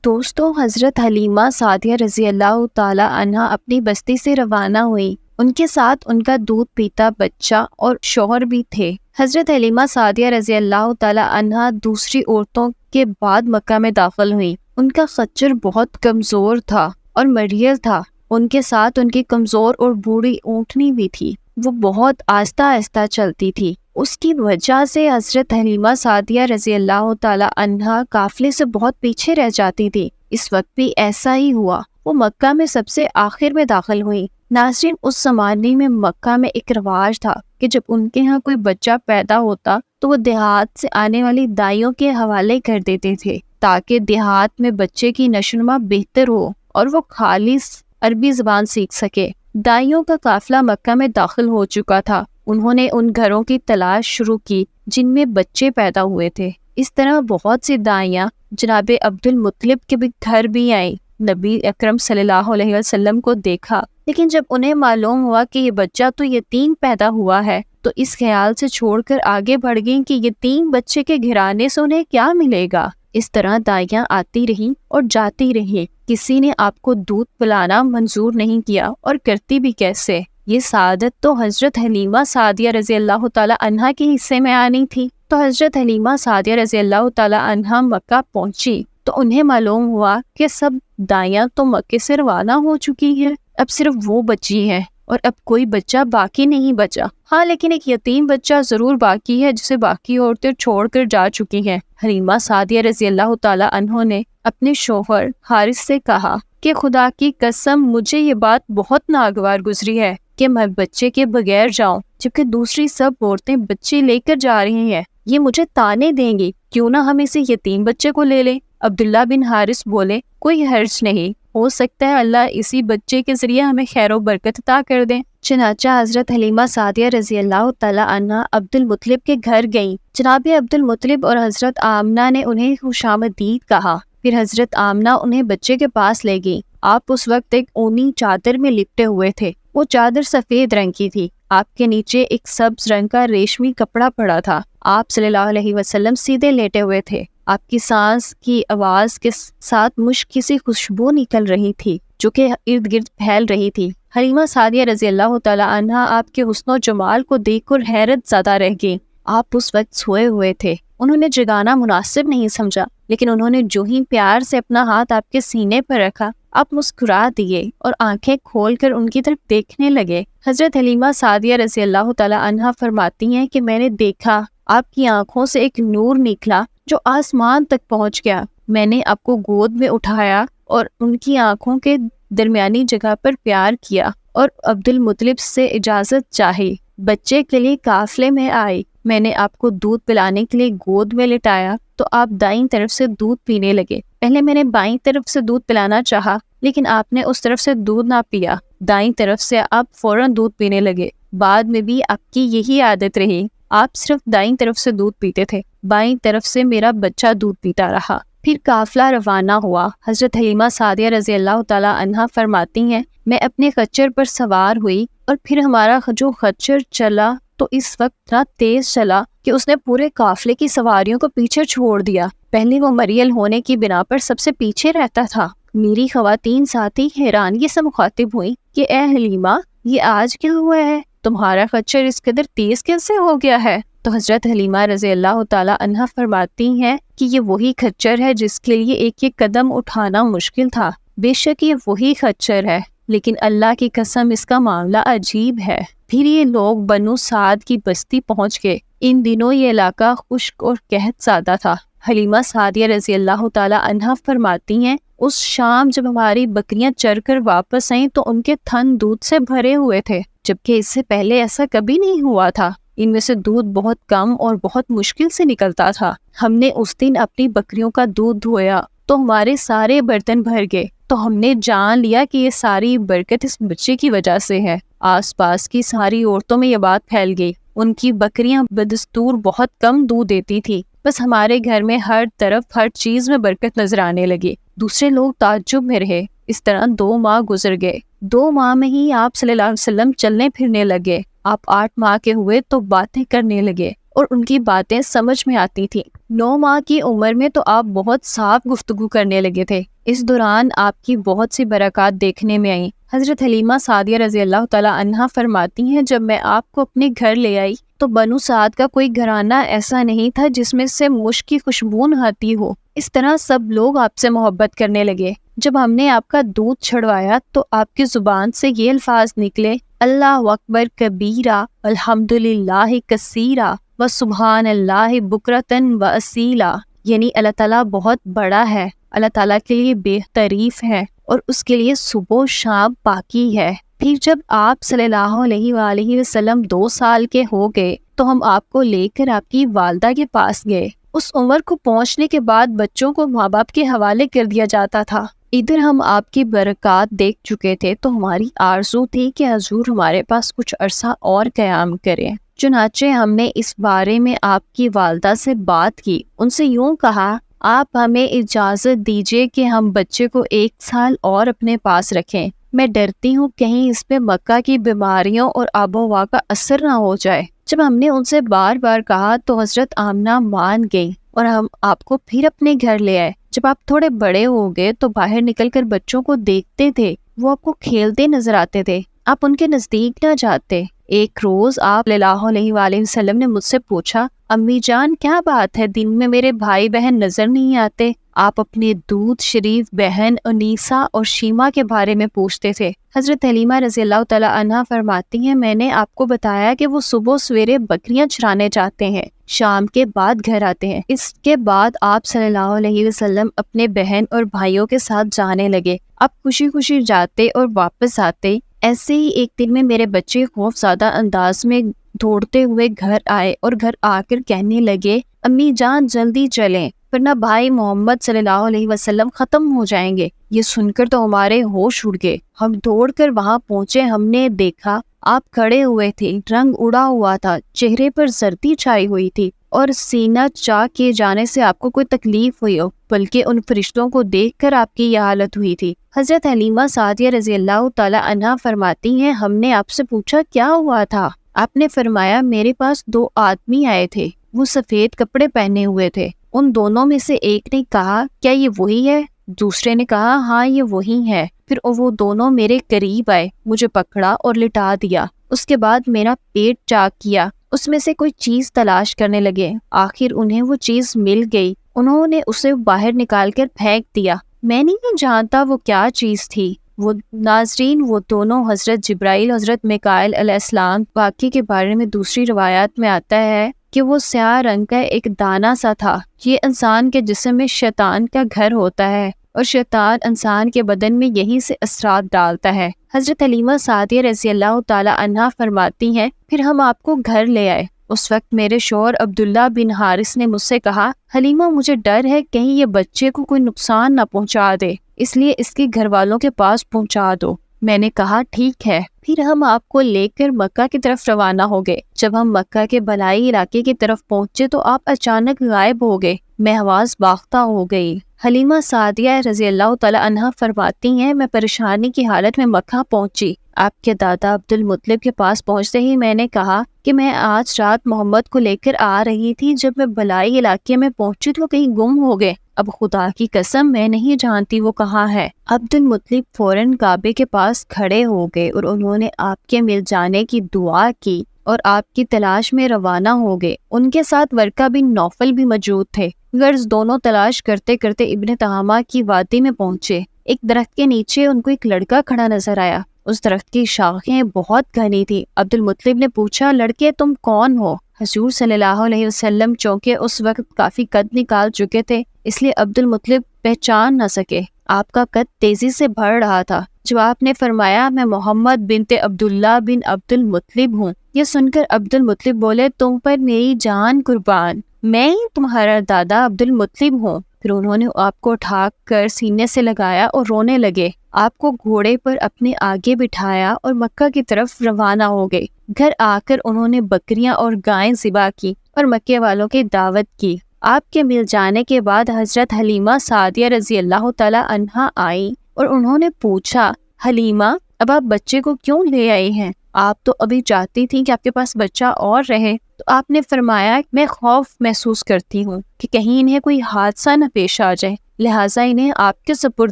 دوستوں، حضرت حلیمہ سعدیہ رضی اللہ تعالی عنہا اپنی بستی سے روانہ ہوئی۔ ان کے ساتھ ان کا دودھ پیتا بچہ اور شوہر بھی تھے۔ حضرت حلیمہ سعدیہ رضی اللہ تعالی عنہا دوسری عورتوں کے بعد مکہ میں داخل ہوئی۔ ان کا خچر بہت کمزور تھا اور مریض تھا۔ ان کے ساتھ ان کی کمزور اور بوڑھی اونٹنی بھی تھی۔ وہ بہت آہستہ آہستہ چلتی تھی۔ اس کی وجہ سے حضرت حلیمہ سعدیہ رضی اللہ تعالی عنہا قافلے سے بہت پیچھے رہ جاتی تھی۔ اس وقت بھی ایسا ہی ہوا۔ وہ مکہ میں سب سے آخر میں داخل ہوئی۔ ناظرین، اس زمانے میں مکہ میں ایک رواج تھا کہ جب ان کے ہاں کوئی بچہ پیدا ہوتا تو وہ دیہات سے آنے والی دائیوں کے حوالے کر دیتے تھے تاکہ دیہات میں بچے کی نشوونما بہتر ہو اور وہ خالص عربی زبان سیکھ سکے۔ دائیوں کا قافلہ مکہ میں داخل ہو چکا تھا۔ انہوں نے ان گھروں کی تلاش شروع کی جن میں بچے پیدا ہوئے تھے۔ اس طرح بہت سی دائیاں جناب عبد المطلب کے بھی گھر بھی آئیں۔ نبی اکرم صلی اللہ علیہ وسلم کو دیکھا، لیکن جب انہیں معلوم ہوا کہ یہ بچہ تو یتیم پیدا ہوا ہے تو اس خیال سے چھوڑ کر آگے بڑھ گئیں کہ یتیم بچے کے گھرانے سے انہیں کیا ملے گا۔ اس طرح دائیاں آتی رہیں اور جاتی رہیں۔ کسی نے آپ کو دودھ پلانا منظور نہیں کیا، اور کرتی بھی کیسے؟ یہ سعادت تو حضرت حلیمہ سعدیہ رضی اللہ تعالی عنہا کے حصے میں آنی تھی۔ تو حضرت حلیمہ سعدیہ رضی اللہ تعالی عنہا مکہ پہنچی تو انہیں معلوم ہوا کہ سب دائیاں تو مکے سے روانہ ہو چکی ہیں، اب صرف وہ بچی ہے اور اب کوئی بچہ باقی نہیں بچا۔ ہاں، لیکن ایک یتیم بچہ ضرور باقی ہے جسے باقی عورتیں چھوڑ کر جا چکی ہیں۔ حلیمہ سعدیہ رضی اللہ تعالی عنہ نے اپنے شوہر حارث سے کہا کہ خدا کی قسم مجھے یہ بات بہت ناگوار گزری ہے کہ میں بچے کے بغیر جاؤں، جبکہ دوسری سب عورتیں بچے لے کر جا رہی ہیں۔ یہ مجھے طانے دیں گی، کیوں نہ ہم اسے یتیم بچے کو لے لیں۔ عبداللہ بن حارث بولے، کوئی حرج نہیں، ہو سکتا ہے اللہ اسی بچے کے ذریعے ہمیں خیر و برکت عطا کر دیں۔ چنانچہ حضرت حلیمہ سعدیہ رضی اللہ تعالی عنہا عبد المطلب کے گھر گئیں۔ جناب عبد المطلب اور حضرت آمنہ نے انہیں خوش آمدید کہا۔ پھر حضرت آمنہ انہیں بچے کے پاس لے گئیں۔ آپ اس وقت ایک اونی چادر میں لپٹے ہوئے تھے۔ وہ چادر سفید رنگ کی تھی۔ آپ کے نیچے ایک سبز رنگ کا ریشمی کپڑا پڑا تھا۔ آپ صلی اللہ علیہ وسلم سیدھے لیٹے ہوئے تھے۔ آپ کی سانس کی آواز کے ساتھ مشک کی سی خوشبو نکل رہی تھی جو کہ ارد گرد پھیل رہی تھی۔ حلیمہ سعدیہ رضی اللہ تعالی عنہا آپ کے حسن و جمال کو دیکھ کر حیرت زدہ رہ گئیں۔ آپ اس وقت سوئے ہوئے تھے۔ انہوں نے جگانا مناسب نہیں سمجھا، لیکن انہوں نے جو ہی پیار سے اپنا ہاتھ آپ کے سینے پر رکھا، آپ مسکرا دیے اور آنکھیں کھول کر ان کی طرف دیکھنے لگے۔ حضرت حلیمہ سعدیہ رضی اللہ تعالی عنہا فرماتی ہیں کہ میں نے دیکھا آپ کی آنکھوں سے ایک نور نکلا جو آسمان تک پہنچ گیا۔ میں نے آپ کو گود میں اٹھایا اور ان کی آنکھوں کے درمیانی جگہ پر پیار کیا اور عبد المطلب سے اجازت چاہی۔ بچے کے لیے قافلے میں آئی۔ میں نے آپ کو دودھ پلانے کے لیے گود میں لٹایا تو آپ دائیں طرف سے دودھ پینے لگے۔ پہلے میں نے بائیں طرف سے دودھ پلانا چاہا، لیکن آپ نے اس طرف سے دودھ نہ پیا۔ دائیں طرف سے آپ فوراً دودھ پینے لگے۔ بعد میں بھی آپ کی یہی عادت رہی، آپ صرف دائیں طرف سے دودھ پیتے تھے، بائیں طرف سے میرا بچہ دودھ پیتا رہا۔ پھر قافلہ روانہ ہوا۔ حضرت حلیمہ سعدیہ رضی اللہ تعالی عنہا فرماتی ہیں، میں اپنے خچر پر سوار ہوئی اور پھر ہمارا جو خچر چلا تو اس وقت اتنا تیز چلا کہ اس نے پورے قافلے کی سواریوں کو پیچھے چھوڑ دیا۔ پہلے وہ مریل ہونے کی بنا پر سب سے پیچھے رہتا تھا۔ میری خواتین ساتھی حیرانگی سے مخاطب ہوئی کہ اے حلیمہ، یہ آج کیا ہوا ہے؟ تمہارا خچر اس قدر تیز کیسے ہو گیا ہے؟ تو حضرت حلیمہ رضی اللہ تعالی عنہا فرماتی ہیں کہ یہ وہی خچر ہے جس کے لیے ایک ایک قدم اٹھانا مشکل تھا۔ بے شک یہ وہی خچر ہے، لیکن اللہ کی قسم اس کا معاملہ عجیب ہے۔ پھر یہ لوگ بنو سعد کی بستی پہنچ گئے۔ ان دنوں یہ علاقہ خشک اور قحط زدہ تھا۔ حلیمہ سعدیہ رضی اللہ تعالی عنہا فرماتی ہیں، اس شام جب ہماری بکریاں چر کر واپس آئیں تو ان کے تھن دودھ سے بھرے ہوئے تھے، جبکہ اس سے پہلے ایسا کبھی نہیں ہوا تھا۔ ان میں سے دودھ بہت کم اور بہت مشکل سے نکلتا تھا۔ ہم نے اس دن اپنی بکریوں کا دودھ دھویا تو ہمارے سارے برتن بھر گئے، تو ہم نے جان لیا کہ یہ ساری برکت اس بچے کی وجہ سے ہے۔ آس پاس کی ساری عورتوں میں یہ بات پھیل گئی۔ ان کی بکریاں بدستور بہت کم دودھ دیتی تھی، بس ہمارے گھر میں ہر طرف ہر چیز میں برکت نظر آنے لگی۔ دوسرے لوگ تعجب میں رہے۔ اس طرح 2 ماہ گزر گئے۔ 2 ماہ میں ہی آپ صلی اللہ علیہ وسلم چلنے پھرنے لگے۔ آپ 8 ماہ کے ہوئے تو باتیں کرنے لگے۔ اور ان کی باتیں سمجھ میں آتی تھی۔ 9 ماہ کی عمر میں تو آپ بہت صاف گفتگو کرنے لگے تھے۔ اس دوران آپ کی بہت سی برکات دیکھنے میں آئیں۔ حضرت حلیمہ سعدیہ رضی اللہ تعالیٰ عنہا فرماتی ہیں، جب میں آپ کو اپنے گھر لے آئی تو بنو سعد کا کوئی گھرانہ ایسا نہیں تھا جس میں سے مشک کی خوشبو نہ آتی ہو۔ اس طرح سب لوگ آپ سے محبت کرنے لگے۔ جب ہم نے آپ کا دودھ چھڑوایا تو آپ کی زبان سے یہ الفاظ نکلے، اللہ اکبر کبیرہ الحمدللہ کثیرہ و سبحان اللہ بکرتن و اصیلا، یعنی اللہ تعالیٰ بہت بڑا ہے، اللہ تعالیٰ کے لیے بے تعریف ہے اور اس کے لیے صبح و شام پاکی ہے۔ پھر جب آپ صلی اللہ علیہ وآلہ وسلم 2 سال کے ہو گئے تو ہم آپ کو لے کر آپ کی والدہ کے پاس گئے۔ اس عمر کو پہنچنے کے بعد بچوں کو ماں باپ کے حوالے کر دیا جاتا تھا۔ ادھر ہم آپ کی برکات دیکھ چکے تھے تو ہماری آرزو تھی کہ حضور ہمارے پاس کچھ عرصہ اور قیام کریں۔ چنانچہ ہم نے اس بارے میں آپ کی والدہ سے بات کی، ان سے یوں کہا، آپ ہمیں اجازت دیجیے کہ ہم بچے کو 1 سال اور اپنے پاس رکھیں، میں ڈرتی ہوں کہیں اس پہ مکہ کی بیماریوں اور آب و ہوا کا اثر نہ ہو جائے۔ جب ہم نے ان سے بار بار کہا تو حضرت آمنہ مان گئی اور ہم آپ کو پھر اپنے گھر لے آئے۔ جب آپ تھوڑے بڑے ہو گئے تو باہر نکل کر بچوں کو دیکھتے تھے، وہ آپ کو کھیلتے نظر آتے تھے، آپ ان کے نزدیک نہ جاتے۔ ایک روز آپ صلی اللہ علیہ وآلہ وسلم نے مجھ سے پوچھا، امی جان کیا بات ہے، دن میں میرے بھائی بہن نظر نہیں آتے؟ آپ اپنے دودھ شریف بہن انیسہ اور شیما کے بارے میں پوچھتے تھے۔ حضرت حلیمہ رضی اللہ تعالیٰ عنہا فرماتی ہیں، میں نے آپ کو بتایا کہ وہ صبح سویرے بکریاں چرانے جاتے ہیں، شام کے بعد گھر آتے ہیں۔ اس کے بعد آپ صلی اللہ علیہ وسلم اپنے بہن اور بھائیوں کے ساتھ جانے لگے۔ آپ خوشی خوشی جاتے اور واپس آتے۔ ایسے ہی ایک دن میں میرے بچے خوف زدہ انداز میں دوڑتے ہوئے گھر آئے اور گھر آ کر کہنے لگے، امی جان جلدی چلیں ورنہ بھائی محمد صلی اللہ علیہ وسلم ختم ہو جائیں گے۔ یہ سن کر تو ہمارے ہوش اڑ گئے۔ ہم دوڑ کر وہاں پہنچے، ہم نے دیکھا آپ کھڑے ہوئے تھے، رنگ اڑا ہوا تھا، چہرے پر زردی چھائی ہوئی تھی اور سینہ چاک کیے جانے سے آپ کو کوئی تکلیف ہوئی ہو، بلکہ ان فرشتوں کو دیکھ کر آپ کی یہ حالت ہوئی تھی۔ حضرت حلیمہ سعدیہ رضی اللہ تعالی عنہا فرماتی ہیں، ہم نے آپ سے پوچھا کیا ہوا تھا؟ آپ نے فرمایا، میرے پاس 2 آدمی آئے تھے، وہ سفید کپڑے پہنے ہوئے تھے۔ ان دونوں میں سے ایک نے کہا، کیا یہ وہی ہے؟ دوسرے نے کہا، ہاں یہ وہی ہے۔ پھر وہ دونوں میرے قریب آئے، مجھے پکڑا اور لٹا دیا، اس کے بعد میرا پیٹ چاک کیا، اس میں سے کوئی چیز تلاش کرنے لگے، آخر انہیں وہ چیز مل گئی، انہوں نے اسے باہر نکال کر پھینک دیا، میں نہیں جانتا وہ کیا چیز تھی۔ وہ ناظرین، وہ دونوں حضرت جبرائیل حضرت میکائیل علیہ السلام، واقعے کے بارے میں دوسری روایات میں آتا ہے کہ وہ سیاہ رنگ کا ایک دانہ سا تھا۔ یہ انسان کے جسم میں شیطان کا گھر ہوتا ہے اور شیطان انسان کے بدن میں یہیں سے اثرات ڈالتا ہے۔ حضرت حلیمہ سعدیہ رضی اللہ تعالی عنہا فرماتی ہیں، پھر ہم آپ کو گھر لے آئے۔ اس وقت میرے شوہر عبداللہ بن حارث نے مجھ سے کہا، حلیمہ مجھے ڈر ہے کہیں یہ بچے کو کوئی نقصان نہ پہنچا دے، اس لیے اس کے گھر والوں کے پاس پہنچا دو۔ میں نے کہا ٹھیک ہے۔ پھر ہم آپ کو لے کر مکہ کی طرف روانہ ہو گئے۔ جب ہم مکہ کے بلائی علاقے کی طرف پہنچے تو آپ اچانک غائب ہو گئے، میں حواس باختہ ہو گئی۔ حلیمہ سعدیہ رضی اللہ تعالی عنہا فرماتی ہیں، میں پریشانی کی حالت میں مکہ پہنچی۔ آپ کے دادا عبد المطلب کے پاس پہنچتے ہی میں نے کہا کہ میں آج رات محمد کو لے کر آ رہی تھی، جب میں بلائی علاقے میں پہنچی تو کہیں گم ہو گئے، اب خدا کی قسم میں نہیں جانتی وہ کہاں ہے۔ عبد المطلب فوراً کعبے کے پاس کھڑے ہو گئے اور انہوں نے آپ کے مل جانے کی دعا کی اور آپ کی تلاش میں روانہ ہو گئے۔ ان کے ساتھ ورقہ بن نوفل بھی موجود تھے۔ غرض دونوں تلاش کرتے کرتے ابن تہامہ کی وادی میں پہنچے۔ ایک درخت کے نیچے ان کو ایک لڑکا کھڑا نظر آیا، اس درخت کی شاخیں بہت گھنی تھی۔ عبد المطلب نے پوچھا، لڑکے تم کون ہو؟ حضور صلی اللہ علیہ وسلم چونکہ اس وقت کافی قد نکال چکے تھے، اس لیے عبد المطلب پہچان نہ سکے۔ آپ کا قد تیزی سے بڑھ رہا تھا۔ جب آپ نے فرمایا، میں محمد بنت عبداللہ بن عبد المطلب ہوں، یہ سن کر عبد المطلب بولے، تم پر میری جان قربان، میں ہی تمہارا دادا عبد المطلب ہوں۔ پھر انہوں نے آپ کو اٹھا کر سینے سے لگایا اور رونے لگے، آپ کو گھوڑے پر اپنے آگے بٹھایا اور مکہ کی طرف روانہ ہو گئے۔ گھر آ کر انہوں نے بکریاں اور گائیں ذبح کی اور مکے والوں کی دعوت کی۔ آپ کے مل جانے کے بعد حضرت حلیمہ سعدیہ رضی اللہ تعالی عنہا آئی اور انہوں نے پوچھا، حلیمہ اب آپ بچے کو کیوں لے آئی ہیں؟ آپ تو ابھی چاہتی تھیں کہ آپ کے پاس بچہ اور رہے، تو آپ نے فرمایا میں خوف محسوس کرتی ہوں کہ کہیں انہیں کوئی حادثہ نہ پیش آ جائے، لہٰذا انہیں آپ کے سپرد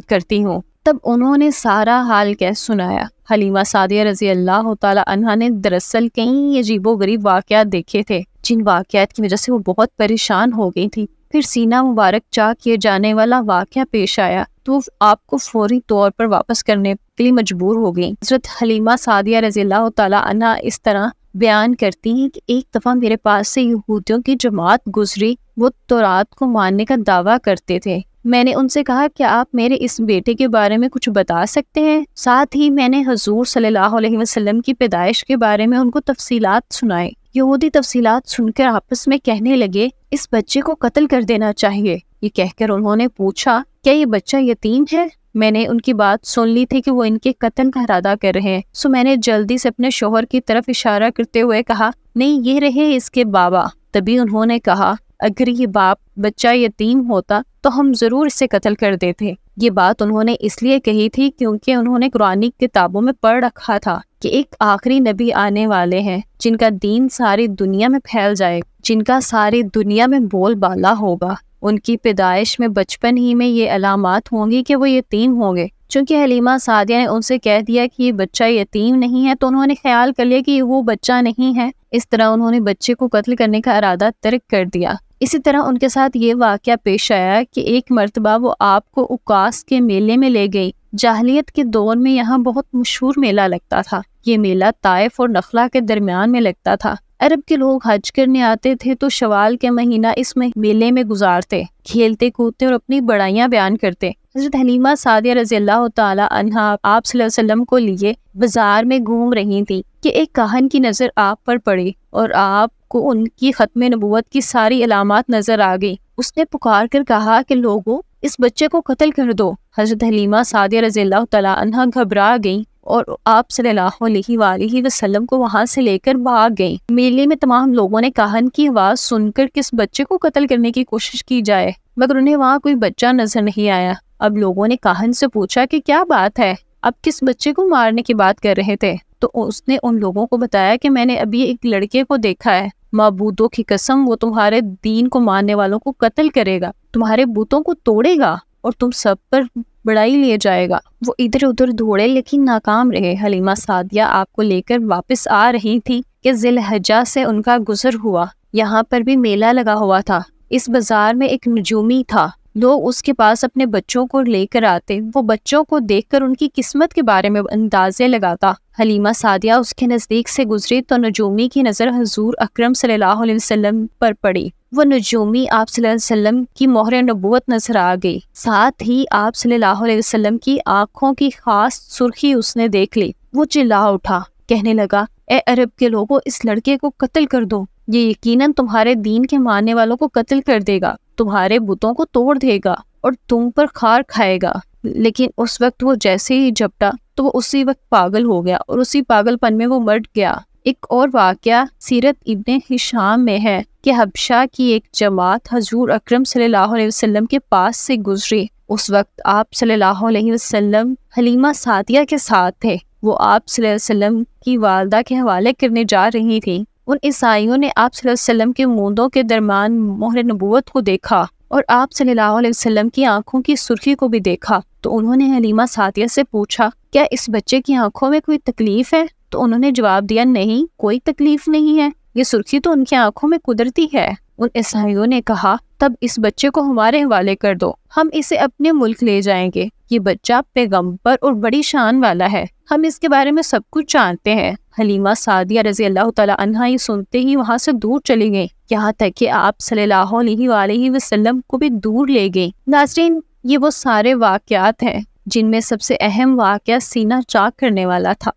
کرتی ہوں۔ تب انہوں نے سارا حال کہہ سنایا۔ حلیمہ سعدیہ رضی اللہ تعالی عنہا نے دراصل کئی عجیب و غریب واقعات دیکھے تھے، جن واقعات کی وجہ سے وہ بہت پریشان ہو گئی تھی۔ پھر سینہ مبارک چاک کیے جانے والا واقعہ پیش آیا تو آپ کو فوری طور پر واپس کرنے کے لیے مجبور ہو گئی۔ حضرت حلیمہ سعدیہ رضی اللہ تعالی عنہا اس طرح بیان کرتی ہیں کہ ایک دفعہ میرے پاس سے یہودیوں کی جماعت گزری، وہ تورات کو ماننے کا دعویٰ کرتے تھے۔ میں نے ان سے کہا کہ آپ میرے اس بیٹے کے بارے میں کچھ بتا سکتے ہیں؟ ساتھ ہی میں نے حضور صلی اللہ علیہ وسلم کی پیدائش کے بارے میں ان کو تفصیلات سنائے۔ یہودی تفصیلات سن کر آپس میں کہنے لگے اس بچے کو قتل کر دینا چاہیے۔ یہ کہہ کر انہوں نے پوچھا کیا یہ بچہ یتیم ہے؟ میں نے ان کی بات سن لی تھی کہ وہ ان کے قتل کا ارادہ کر رہے ہیں، سو میں نے جلدی سے اپنے شوہر کی طرف اشارہ کرتے ہوئے کہا نہیں، یہ رہے اس کے بابا۔ تبھی انہوں نے کہا اگر یہ باپ بچہ یتیم ہوتا تو ہم ضرور اسے قتل کر دیتے۔ یہ بات انہوں نے اس لیے کہی تھی کیونکہ انہوں نے قرآن کتابوں میں پڑھ رکھا تھا کہ ایک آخری نبی آنے والے ہیں جن کا دین ساری دنیا میں پھیل جائے، جن کا ساری دنیا میں بول بالا ہوگا۔ ان کی پیدائش میں بچپن ہی میں یہ علامات ہوں گی کہ وہ یتیم ہوں گے۔ چونکہ حلیمہ سعدیہ نے ان سے کہہ دیا کہ یہ بچہ یتیم نہیں ہے تو انہوں نے خیال کر لیا کہ وہ بچہ نہیں ہے، اس طرح انہوں نے بچے کو قتل کرنے کا ارادہ ترک کر دیا۔ اسی طرح ان کے ساتھ یہ واقعہ پیش آیا کہ ایک مرتبہ وہ آپ کو عکاس کے میلے میں لے گئی۔ جاہلیت کے دور میں یہاں بہت مشہور میلہ لگتا تھا۔ یہ میلہ طائف اور نخلا کے درمیان میں لگتا تھا۔ عرب کے لوگ حج کرنے آتے تھے تو شوال کے مہینہ اس میلے میں گزارتے، کھیلتے کودتے اور اپنی بڑائیاں بیان کرتے۔ حضرت حلیمہ سعدیہ رضی اللہ تعالی عنہا آپ صلی اللہ علیہ وسلم کو لیے بازار میں گھوم رہی تھی کہ ایک کاہن کی نظر آپ پر پڑی اور آپ کو ان کی ختم نبوت کی ساری علامات نظر آ گئی۔ اس نے پکار کر کہا کہ لوگوں اس بچے کو قتل کر دو۔ حضرت حلیمہ سعدیہ رضی اللہ تعالی عنہا گھبرا گئیں اور آپ صلی اللہ علیہ وآلہ وسلم کو وہاں سے لے کر بھاگ گئیں۔ میلے میں تمام لوگوں نے کاہن کی آواز سن کر کس بچے کو قتل کرنے کی کوشش کی جائے، مگر انہیں وہاں کوئی بچہ نظر نہیں آیا۔ اب لوگوں نے کاہن سے پوچھا کہ کیا بات ہے، اب کس بچے کو مارنے کی بات کر رہے تھے؟ تو اس نے ان لوگوں کو بتایا کہ میں نے ابھی ایک لڑکے کو دیکھا ہے، معبودوں کی قسم وہ تمہارے دین کو ماننے والوں کو قتل کرے گا، تمہارے بتوں کو توڑے گا اور تم سب پر بڑائی لیے جائے گا۔ وہ ادھر ادھر دوڑے لیکن ناکام رہے۔ حلیمہ سعدیہ آپ کو لے کر واپس آ رہی تھی کہ ذی الحجہ سے ان کا گزر ہوا۔ یہاں پر بھی میلہ لگا ہوا تھا۔ اس بازار میں ایک نجومی تھا، لوگ اس کے پاس اپنے بچوں کو لے کر آتے، وہ بچوں کو دیکھ کر ان کی قسمت کے بارے میں اندازے لگاتا۔ حلیمہ سعدیہ اس کے نزدیک سے گزری تو نجومی کی نظر حضور اکرم صلی اللہ علیہ وسلم پر پڑی۔ وہ نجومی آپ صلی اللہ علیہ وسلم کی مہر نبوت نظر آ گئی، ساتھ ہی آپ صلی اللہ علیہ وسلم کی آنکھوں کی خاص سرخی اس نے دیکھ لی۔ وہ چلا اٹھا، کہنے لگا اے عرب کے لوگوں اس لڑکے کو قتل کر دو، یہ یقیناً تمہارے دین کے ماننے والوں کو قتل کر دے گا، تمہارے بتوں کو توڑ دے گا اور تم پر خار کھائے گا۔ لیکن اس وقت وہ جیسے ہی جھپٹا تو وہ اسی وقت پاگل ہو گیا اور اسی پاگل پن میں وہ مر گیا۔ ایک اور واقعہ سیرت ابن ہشام میں ہے کہ حبشہ کی ایک جماعت حضور اکرم صلی اللہ علیہ وسلم کے پاس سے گزری۔ اس وقت آپ صلی اللہ علیہ وسلم حلیمہ سعدیہ کے ساتھ تھے۔ وہ آپ صلی اللہ علیہ وسلم کی والدہ کے حوالے کرنے جا رہی تھی۔ ان عیسائیوں نے آپ صلی اللہ علیہ وسلم کے موندوں کے درمیان مہر نبوت کو دیکھا اور آپ صلی اللہ علیہ وسلم کی آنکھوں کی سرخی کو بھی دیکھا، تو انہوں نے حلیمہ سعدیہ سے پوچھا کیا اس بچے کی آنکھوں میں کوئی تکلیف ہے؟ تو انہوں نے جواب دیا نہیں، کوئی تکلیف نہیں ہے، یہ سرخی تو ان کی آنکھوں میں قدرتی ہے۔ ان عیسائیوں نے کہا تب اس بچے کو ہمارے حوالے کر دو، ہم اسے اپنے ملک لے جائیں گے، یہ بچہ پیغمبر اور بڑی شان والا ہے، ہم اس کے بارے میں سب کچھ جانتے ہیں۔ حلیمہ سعدیہ رضی اللہ تعالی عنہا یہ سنتے ہی وہاں سے دور چلی گئیں، یہاں تک کہ آپ صلی اللہ علیہ وآلہ وسلم کو بھی دور لے گئیں۔ ناظرین، یہ وہ سارے واقعات ہیں جن میں سب سے اہم واقعہ سینہ چاک کرنے والا تھا۔